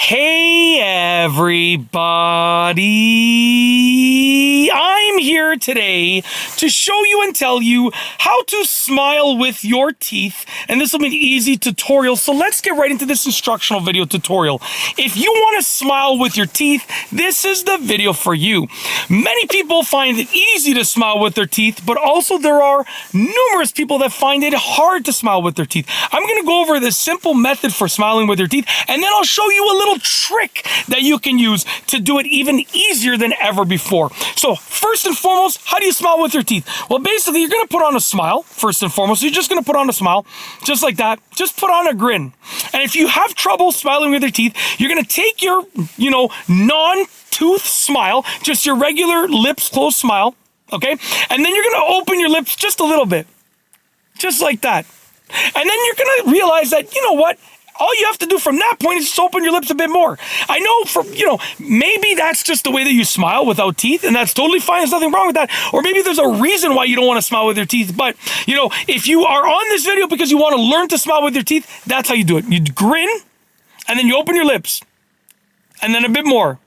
Hey everybody, I'm here today to show you and tell you how to smile with your teeth, and this will be an easy tutorial. So let's get right into this instructional video tutorial. If you want to smile with your teeth, this is the video for you. Many people find it easy to smile with their teeth, but also there are numerous people that find it hard to smile with their teeth. I'm going to go over this simple method for smiling with your teeth, and then I'll show you a little trick that you can use to do it even easier than ever before. So first and foremost, how do you smile with your teeth? Well, basically, you're going to put on a smile first and foremost. So you're just going to put on a smile just like that. Just put on a grin. And if you have trouble smiling with your teeth, you're going to take your, non-tooth smile, just your regular lips closed smile, okay? And then you're going to open your lips just a little bit, just like that. And then you're going to realize that, you know what? All you have to do from that point is just open your lips a bit more. I know maybe that's just the way that you smile without teeth, and that's totally fine. There's nothing wrong with that. Or maybe there's a reason why you don't want to smile with your teeth. But, if you are on this video because you want to learn to smile with your teeth, that's how you do it. You grin, and then you open your lips, and then a bit more.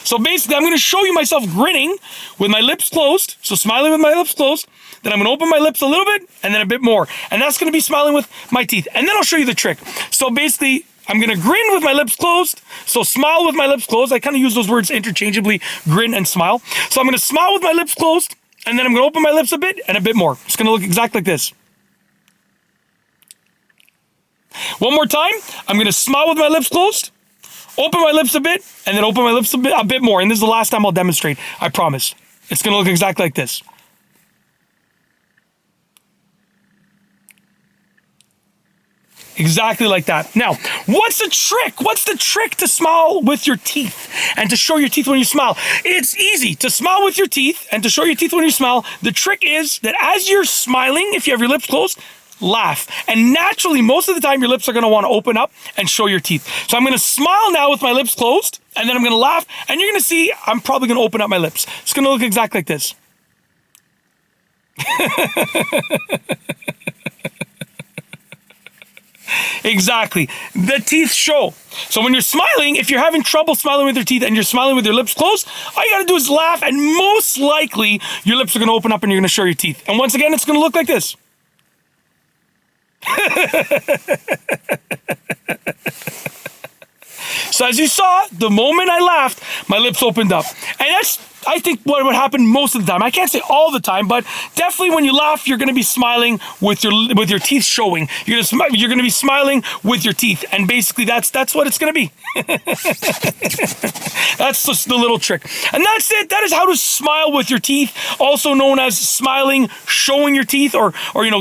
So basically, I'm going to show you myself grinning with my lips closed, so smiling with my lips closed. Then I'm going to open my lips a little bit, and then a bit more. And that's going to be smiling with my teeth. And then I'll show you the trick. So basically, I'm going to grin with my lips closed, so smile with my lips closed. I kind of use those words interchangeably, grin and smile. So I'm going to smile with my lips closed, and then I'm going to open my lips a bit, and a bit more. It's going to look exactly like this. One more time, I'm going to smile with my lips closed, open my lips a bit, and then open my lips a bit more. And this is the last time I'll demonstrate, I promise. It's going to look exactly like this. Exactly like that. Now, what's the trick? What's the trick to smile with your teeth and to show your teeth when you smile? It's easy to smile with your teeth and to show your teeth when you smile. The trick is that as you're smiling, if you have your lips closed, laugh. And naturally, most of the time, your lips are going to want to open up and show your teeth. So I'm going to smile now with my lips closed, and then I'm going to laugh, and you're going to see I'm probably going to open up my lips. It's going to look exactly like this. Exactly. The teeth show. So when you're smiling, if you're having trouble smiling with your teeth and you're smiling with your lips closed, all you got to do is laugh, and most likely your lips are going to open up and you're going to show your teeth. And once again, it's going to look like this. So as you saw, the moment I laughed, my lips opened up. And that's, I think, what would happen most of the time. I can't say all the time, but definitely when you laugh, you're going to be smiling with your teeth showing. You're going to be smiling with your teeth, and basically that's what it's going to be. That's just the little trick. And that's it. That is how to smile with your teeth, also known as smiling, showing your teeth, or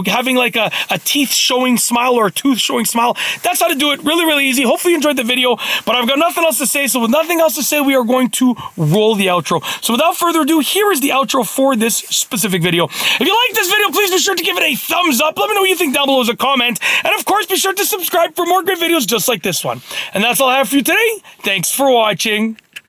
having like a teeth showing smile or a tooth showing smile. That's how to do it. Really, really easy. Hopefully you enjoyed the video, but I've got nothing else to say. So with nothing else to say, we are going to roll the outro. So without further ado, here is the outro for this specific video. If you like this video, please be sure to give it a thumbs up. Let me know what you think down below as a comment. And of course, be sure to subscribe for more great videos just like this one. And that's all I have for you today. Thanks for watching.